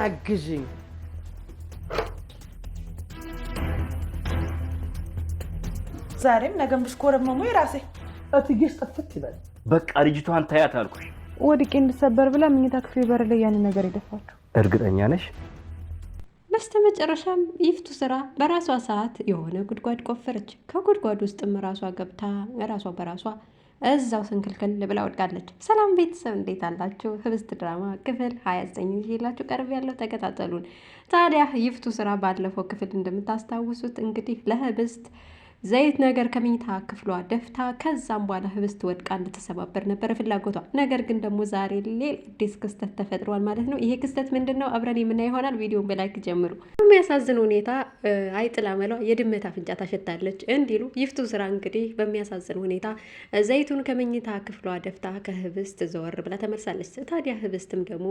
አግዥኝ። ዛሬም ነገም ብሽኮረመሙ የራሴ እትዬሽ ጥፍት ይበል። በቃ ልጅቷን ታያት አልኩሽ። ወድቄ እንድሰበር ብላ መኝታ ክፍል በር ላይ ያንን ነገር የደፋችሁ እርግጠኛ ነሽ? በስተመጨረሻም ይፍቱ ስራ በራሷ ሰዓት የሆነ ጉድጓድ ቆፈረች። ከጉድጓድ ውስጥም ራሷ ገብታ ራሷ በራሷ እዛው ስንክልክል ብላ ወድቃለች። ሰላም ቤተሰብ እንዴት አላችሁ? ህብስት ድራማ ክፍል 29 ይዤላችሁ ቀርብ ያለው ተከታተሉን። ታዲያ ይፍቱ ስራ ባለፈው ክፍል እንደምታስታውሱት እንግዲህ ለህብስት ዘይት ነገር ከመኝታ ክፍሏ ደፍታ ከዛም በኋላ ህብስት ወድቃ እንድትሰባበር ነበር ፍላጎቷ። ነገር ግን ደግሞ ዛሬ ሌላ አዲስ ክስተት ተፈጥሯል ማለት ነው። ይሄ ክስተት ምንድን ነው? አብረን የምናየው ይሆናል። ቪዲዮን በላይክ ጀምሩ። በሚያሳዝን ሁኔታ አይጥላ መሏ የድመት አፍንጫ ታሸታለች እንዲሉ ይፍቱ ስራ እንግዲህ በሚያሳዝን ሁኔታ ዘይቱን ከመኝታ ክፍሏ ደፍታ ከህብስት ዘወር ብላ ተመልሳለች። ታዲያ ህብስትም ደግሞ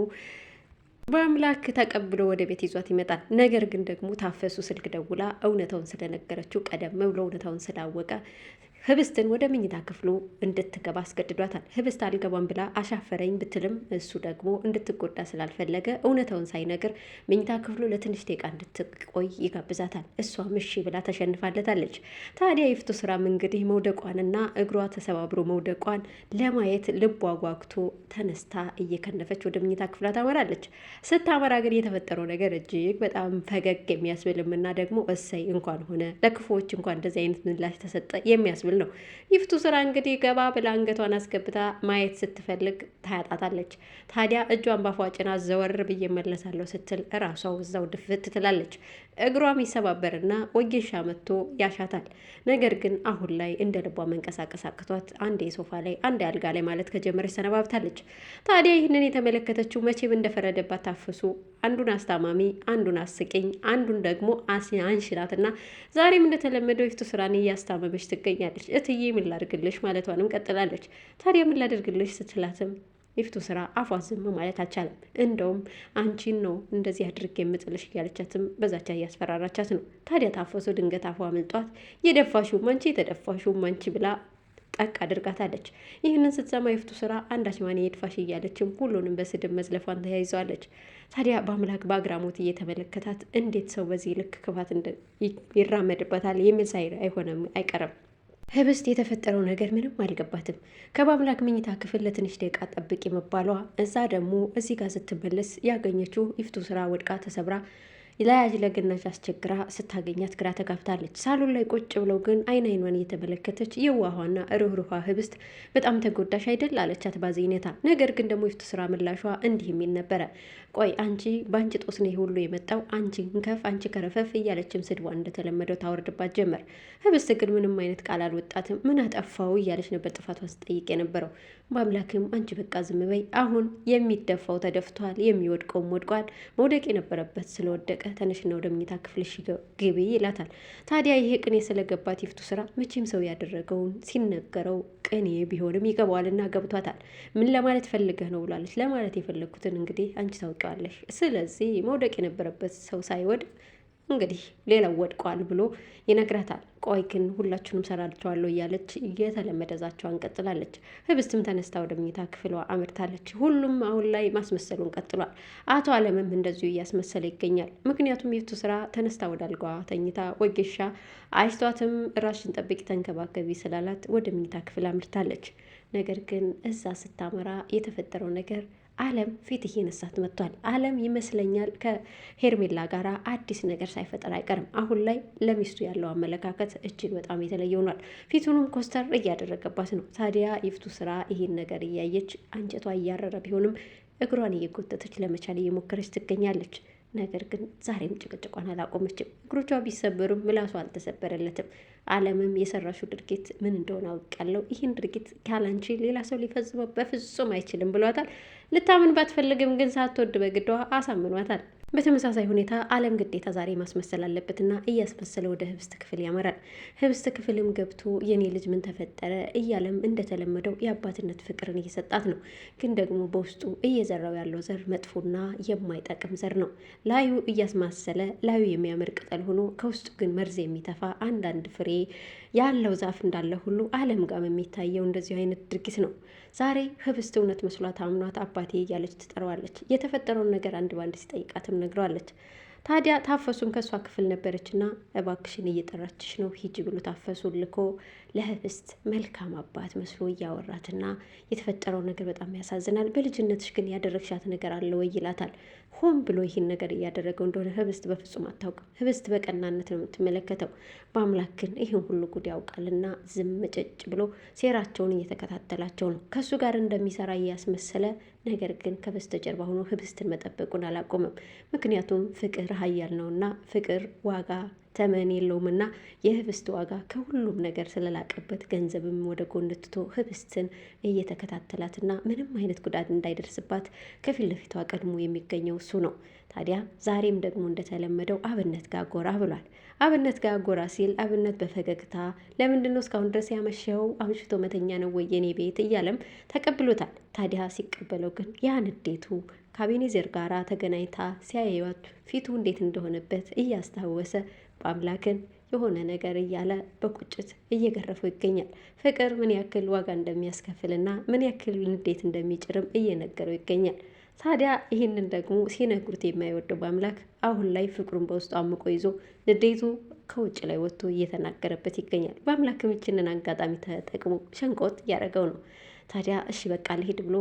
በአምላክ ተቀብሎ ወደ ቤት ይዟት ይመጣል። ነገር ግን ደግሞ ታፈሱ ስልክ ደውላ እውነታውን ስለነገረችው ቀደም ብሎ እውነታውን ስላወቀ ህብስትን ወደ መኝታ ክፍሉ እንድትገባ አስገድዷታል። ህብስት አልገባም ብላ አሻፈረኝ ብትልም እሱ ደግሞ እንድትጎዳ ስላልፈለገ እውነታውን ሳይነግር መኝታ ክፍሉ ለትንሽ ደቂቃ እንድትቆይ ይጋብዛታል። እሷም እሺ ብላ ተሸንፋለታለች። ታዲያ ይፍቱ ስራም እንግዲህ መውደቋንና እግሯ ተሰባብሮ መውደቋን ለማየት ልቧ ጓጉቶ ተነስታ እየከነፈች ወደ መኝታ ክፍሏ ታመራለች። ስታመራ ግን የተፈጠረው ነገር እጅግ በጣም ፈገግ የሚያስብልም እና ደግሞ እሰይ እንኳን ሆነ ለክፉዎች እንኳን እንደዚህ አይነት ምላሽ ተሰጠ የሚያስብል ነው። ይፍቱ ስራ እንግዲህ ገባ ብላ አንገቷን አስገብታ ማየት ስትፈልግ ታያጣታለች። ታዲያ እጇን ባፏ ጭና ዘወር ብዬ መለሳለሁ ስትል እራሷው እዛው ድፍት ትላለች። እግሯም ይሰባበርና ወጌሻ መጥቶ ያሻታል። ነገር ግን አሁን ላይ እንደ ልቧ መንቀሳቀስ አቅቷት አንዴ ሶፋ ላይ አንዴ አልጋ ላይ ማለት ከጀመረች ሰነባብታለች። ታዲያ ይህንን የተመለከተችው መቼም እንደፈረደባት ታፍሱ አንዱን አስታማሚ አንዱን አስቂኝ አንዱን ደግሞ አንሽላትና ዛሬም እንደተለመደው ይፍቱ ስራን እያስታመመች ትገኛለች። እትዬ ምን ላድርግልሽ ማለቷንም ቀጥላለች። ታዲያ ምን ላድርግልሽ ስትላትም ይፍቱ ስራ አፏ ዝም ማለት አልቻለም። እንደውም አንቺን ነው እንደዚህ አድርጌ የምጥልሽ እያለቻትም በዛቻ እያስፈራራቻት ነው። ታዲያ ታፈሱ ድንገት አፏ አምልጧት የደፋሽውም አንቺ የተደፋሽውም አንቺ ብላ ጠቅ አድርጋታለች። ይህንን ስትሰማ ይፍቱ ስራ አንዳች ማን የድፋሽ እያለችም ሁሉንም በስድብ መዝለፏን ተያይዘዋለች። ታዲያ በአምላክ በአግራሞት እየተመለከታት እንዴት ሰው በዚህ ልክ ክፋት ይራመድበታል የሚል ሳይ አይሆንም አይቀርም። ህብስት የተፈጠረው ነገር ምንም አልገባትም። ከባምላክ መኝታ ክፍል ለትንሽ ደቂቃ ጠብቂ መባሏ እዛ ደግሞ እዚህ ጋር ስትመለስ ያገኘችው ይፍቱ ስራ ወድቃ ተሰብራ ለያጅ ለግናሽ አስቸግራ ስታገኛት ግራ ተጋብታለች። ሳሎን ላይ ቁጭ ብለው ግን አይን አይኗን እየተመለከተች የዋኋና ርኅሩኆ ህብስት በጣም ተጎዳሽ አይደል አለቻት ባዘኔታ። ነገር ግን ደግሞ ይፍቱ ስራ ምላሿ እንዲህ የሚል ነበረ። ቆይ አንቺ በአንቺ ጦስ ነው ሁሉ የመጣው አንቺ እንከፍ አንቺ ከረፈፍ እያለችም ስድቧን እንደተለመደው ታወርድባት ጀመር። ህብስት ግን ምንም አይነት ቃል አልወጣትም። ምን አጠፋው እያለች ነበር ጥፋቷን ስጠይቅ የነበረው። በአምላክም አንቺ በቃ ዝም በይ፣ አሁን የሚደፋው ተደፍቷል፣ የሚወድቀውም ወድቋል፣ መውደቅ የነበረበት ስለወደቀ ተነሽና ወደ መኝታ ክፍልሽ ግቢ ይላታል። ታዲያ ይሄ ቅኔ ስለገባት ይፍቱ ስራ መቼም ሰው ያደረገውን ሲነገረው ቅኔ ቢሆንም ይገባዋልና ገብቷታል። ምን ለማለት ፈልገህ ነው ብላለች። ለማለት የፈለግኩትን እንግዲህ አንቺ ታውቂዋለሽ። ስለዚህ መውደቅ የነበረበት ሰው ሳይወድቅ እንግዲህ ሌላው ወድቋል ብሎ ይነግራታል። ቆይ ግን ሁላችሁንም ሰራቸዋለሁ እያለች የተለመደ ዛቻዋን ቀጥላለች። ህብስትም ተነስታ ወደ መኝታ ክፍሏ አምርታለች። ሁሉም አሁን ላይ ማስመሰሉን ቀጥሏል። አቶ አለምም እንደዚሁ እያስመሰለ ይገኛል። ምክንያቱም ይፍቱ ስራ ተነስታ ወደ አልጋዋ ተኝታ ወጌሻ አይስቷትም ራሽን ጠብቂ ተንከባከቢ ስላላት ወደ መኝታ ክፍል አምርታለች። ነገር ግን እዛ ስታመራ የተፈጠረው ነገር አለም ፊት እየነሳት መጥቷል። አለም ይመስለኛል ከሄርሜላ ጋር አዲስ ነገር ሳይፈጠር አይቀርም። አሁን ላይ ለሚስቱ ያለው አመለካከት እጅግ በጣም የተለየ ሆኗል። ፊቱንም ኮስተር እያደረገባት ነው። ታዲያ ይፍቱ ስራ ይሄን ነገር እያየች አንጀቷ እያረረ ቢሆንም እግሯን እየጎተተች ለመቻል እየሞከረች ትገኛለች። ነገር ግን ዛሬም ጭቅጭቋን አላቆመችም። እግሮቿ ቢሰበሩም ምላሷ አልተሰበረለትም። አለምም የሰራሹ ድርጊት ምን እንደሆነ አውቃለሁ፣ ይህን ድርጊት ካላንቺ ሌላ ሰው ሊፈጽመው በፍጹም አይችልም ብሏታል። ልታምን ባትፈልግም ግን ሳትወድ በግዷ አሳምኗታል። በተመሳሳይ ሁኔታ አለም ግዴታ ዛሬ ማስመሰል አለበትና እያስመሰለ ወደ ህብስት ክፍል ያመራል። ህብስት ክፍልም ገብቶ የኔ ልጅ ምን ተፈጠረ እያለም እንደተለመደው የአባትነት ፍቅርን እየሰጣት ነው። ግን ደግሞ በውስጡ እየዘራው ያለው ዘር መጥፎና የማይጠቅም ዘር ነው። ላዩ እያስማሰለ ላዩ የሚያምር ቅጠል ሆኖ ከውስጡ ግን መርዝ የሚተፋ አንዳንድ ፍሬ ያለው ዛፍ እንዳለ ሁሉ አለም ጋር የሚታየው እንደዚሁ አይነት ድርጊት ነው። ዛሬ ህብስት እውነት መስሏት አምኗት አባቴ እያለች ትጠራዋለች። የተፈጠረውን ነገር አንድ ባንድ ሲጠይቃትም እናቱን ነግረዋለች። ታዲያ ታፈሱም ከእሷ ክፍል ነበረችና እባክሽን እየጠራችሽ ነው ሂጂ ብሎ ታፈሱን ልኮ ለህብስት መልካም አባት መስሎ እያወራትና የተፈጠረው ነገር በጣም ያሳዝናል። በልጅነትሽ ግን ያደረግሻት ነገር አለ ወይ ይላታል። ሆን ብሎ ይህን ነገር እያደረገው እንደሆነ ህብስት በፍጹም አታውቅም። ህብስት በቀናነት ነው የምትመለከተው። በአምላክ ግን ይህን ሁሉ ጉድ ያውቃልና ዝም ጭጭ ብሎ ሴራቸውን እየተከታተላቸው ነው። ከእሱ ጋር እንደሚሰራ እያስመሰለ ነገር ግን ከበስተጀርባ ሆኖ ህብስትን መጠበቁን አላቆመም። ምክንያቱም ፍቅር ኃያል ነውና ፍቅር ዋጋ ተመን የለውምና የህብስት ዋጋ ከሁሉም ነገር ስለላቀበት ገንዘብም ወደ ጎን ትቶ ህብስትን እየተከታተላትና ምንም አይነት ጉዳት እንዳይደርስባት ከፊት ለፊቷ ቀድሞ የሚገኘው እሱ ነው። ታዲያ ዛሬም ደግሞ እንደተለመደው አብነት ጋር ጎራ ብሏል። አብነት ጋር ጎራ ሲል አብነት በፈገግታ ለምንድን ነው እስካሁን ድረስ ያመሸው? አምሽቶ መተኛ ነው ወይ የኔ ቤት እያለም ተቀብሎታል። ታዲያ ሲቀበለው ግን ያ ንዴቱ ከአቤኔዘር ጋራ ተገናኝታ ሲያየዋት ፊቱ እንዴት እንደሆነበት እያስታወሰ በአምላክን የሆነ ነገር እያለ በቁጭት እየገረፈው ይገኛል። ፍቅር ምን ያክል ዋጋ እንደሚያስከፍልና ምን ያክል ንዴት እንደሚጭርም እየነገረው ይገኛል። ታዲያ ይህንን ደግሞ ሲነግሩት የማይወደው በአምላክ አሁን ላይ ፍቅሩን በውስጡ አምቆ ይዞ ንዴቱ ከውጭ ላይ ወጥቶ እየተናገረበት ይገኛል። በአምላክ ምችንን አጋጣሚ ተጠቅሞ ሸንቆጥ እያደረገው ነው። ታዲያ እሺ በቃ ልሄድ ብሎ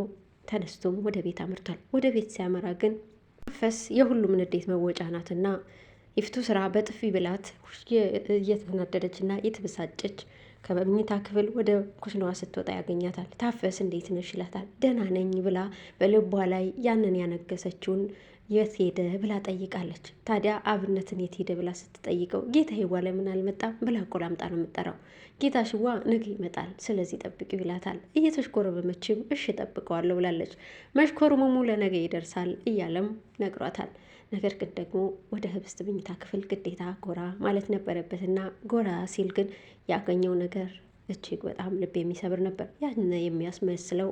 ተነስቶም ወደ ቤት አምርቷል። ወደ ቤት ሲያመራ ግን ፈስ የሁሉም ንዴት መወጫ ናትና ይፍቱ ስራ በጥፊ ብላት እየተናደደችና የተበሳጨች ከመኝታ ክፍል ወደ ኩሽናዋ ስትወጣ ያገኛታል። ታፈስ እንዴት ነሽ ይላታል። ደህና ነኝ ብላ በልቧ ላይ ያንን ያነገሰችውን የት ሄደ ብላ ጠይቃለች። ታዲያ አብነትን የት ሄደ ብላ ስትጠይቀው ጌታዬዋ ለምን አልመጣም ብላ ቆላምጣ ነው የምጠራው። ጌታሽዋ ነገ ይመጣል ስለዚህ ጠብቂው ይላታል። እየተሽኮረመመችም እሺ ጠብቀዋለሁ ብላለች። መሽኮርመሙ ለነገ ይደርሳል እያለም ነግሯታል። ነገር ግን ደግሞ ወደ ህብስት መኝታ ክፍል ግዴታ ጎራ ማለት ነበረበትና ጎራ ሲል ግን ያገኘው ነገር እጅግ በጣም ልብ የሚሰብር ነበር። ያን የሚያስመስለው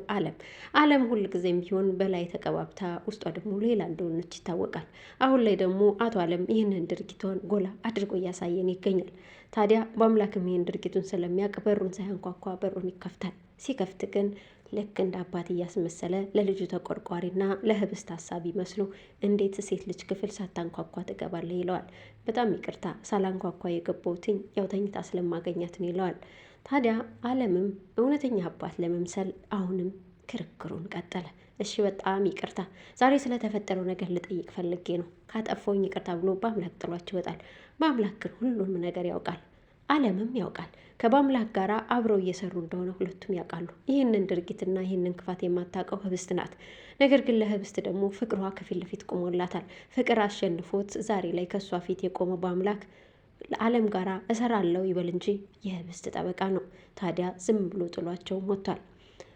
አለም ሁልጊዜም ቢሆን በላይ ተቀባብታ ውስጧ ደግሞ ሌላ እንደሆነች ይታወቃል። አሁን ላይ ደግሞ አቶ አለም ይህንን ድርጊቷን ጎላ አድርጎ እያሳየን ይገኛል። ታዲያ በአምላክም ይህን ድርጊቱን ስለሚያውቅ በሩን ሳያንኳኳ በሩን ይከፍታል። ሲከፍት ግን ልክ እንደ አባት እያስመሰለ ለልጁ ተቆርቋሪና ለህብስት ሀሳቢ መስሎ እንዴት ሴት ልጅ ክፍል ሳታንኳኳ ትገባለህ ይለዋል። በጣም ይቅርታ ሳላንኳኳ የገባሁትኝ ያው ተኝታ ስለማገኛትን ይለዋል። ታዲያ አለምም እውነተኛ አባት ለመምሰል አሁንም ክርክሩን ቀጠለ። እሺ በጣም ይቅርታ ዛሬ ስለተፈጠረው ነገር ልጠይቅ ፈልጌ ነው፣ ካጠፋሁኝ ይቅርታ ብሎ በአምላክ ጥሏቸው ይወጣል። በአምላክ ግን ሁሉንም ነገር ያውቃል። አለምም ያውቃል። ከበአምላክ ጋር አብረው እየሰሩ እንደሆነ ሁለቱም ያውቃሉ። ይህንን ድርጊትና ይህንን ክፋት የማታውቀው ህብስት ናት። ነገር ግን ለህብስት ደግሞ ፍቅሯ ከፊት ለፊት ቆሞላታል። ፍቅር አሸንፎት ዛሬ ላይ ከእሷ ፊት የቆመው በአምላክ ለዓለም ጋራ እሰራለሁ ይበል እንጂ የህብስት ጠበቃ ነው። ታዲያ ዝም ብሎ ጥሏቸው ሞቷል።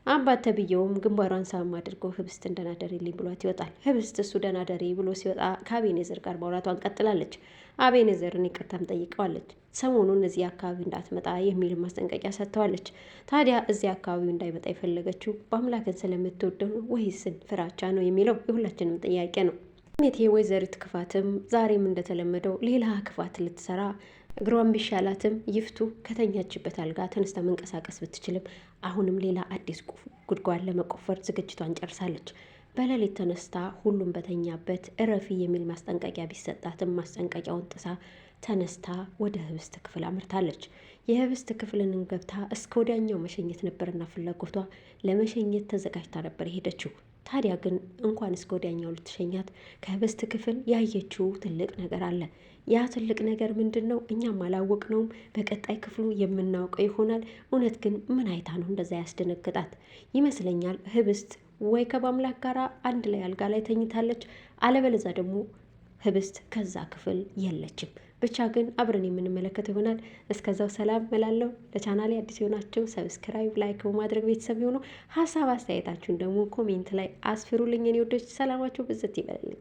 አባት ተብዬውም ግንባሯን ሳም አድርጎ ህብስትን ደህና ደሪልኝ ብሏት ይወጣል። ህብስት እሱ ደህና ደሪ ብሎ ሲወጣ ከአቤኔዘር ጋር ማውራቷን ቀጥላለች። አቤኔዘርን ይቅርታም ጠይቀዋለች። ሰሞኑን እዚህ አካባቢ እንዳትመጣ የሚል ማስጠንቀቂያ ሰጥተዋለች። ታዲያ እዚህ አካባቢው እንዳይመጣ የፈለገችው በአምላክን ስለምትወደው ነው ወይስን ፍራቻ ነው የሚለው የሁላችንም ጥያቄ ነው። ኔቴ ወይዘሪት ክፋትም ዛሬም እንደተለመደው ሌላ ክፋት ልትሰራ እግሯን ቢሻላትም ይፍቱ ከተኛችበት አልጋ ተነስታ መንቀሳቀስ ብትችልም አሁንም ሌላ አዲስ ጉድጓድ ለመቆፈር ዝግጅቷን ጨርሳለች። በሌሊት ተነስታ ሁሉም በተኛበት እረፊ የሚል ማስጠንቀቂያ ቢሰጣትም ማስጠንቀቂያውን ጥሳ ተነስታ ወደ ህብስት ክፍል አምርታለች። የህብስት ክፍልን ገብታ እስከ ወዲያኛው መሸኘት ነበርና ፍላጎቷ ለመሸኘት ተዘጋጅታ ነበር የሄደችው። ታዲያ ግን እንኳን እስከ ወዲያኛው ልትሸኛት ከህብስት ክፍል ያየችው ትልቅ ነገር አለ። ያ ትልቅ ነገር ምንድን ነው? እኛም አላወቅነውም። በቀጣይ ክፍሉ የምናውቀው ይሆናል። እውነት ግን ምን አይታ ነው እንደዛ ያስደነግጣት? ይመስለኛል ህብስት ወይ ከበአምላክ ጋር አንድ ላይ አልጋ ላይ ተኝታለች፣ አለበለዛ ደግሞ ህብስት ከዛ ክፍል የለችም። ብቻ ግን አብረን የምንመለከተው ይሆናል። እስከዛው ሰላም እላለሁ። ለቻናሌ አዲስ የሆናችሁ ሰብስክራይብ፣ ላይክ በማድረግ ቤተሰብ የሆኑ ሀሳብ አስተያየታችሁን ደግሞ ኮሜንት ላይ አስፍሩልኝ። የኔ ወዶች ሰላማችሁ ብዝት ይበልልኝ።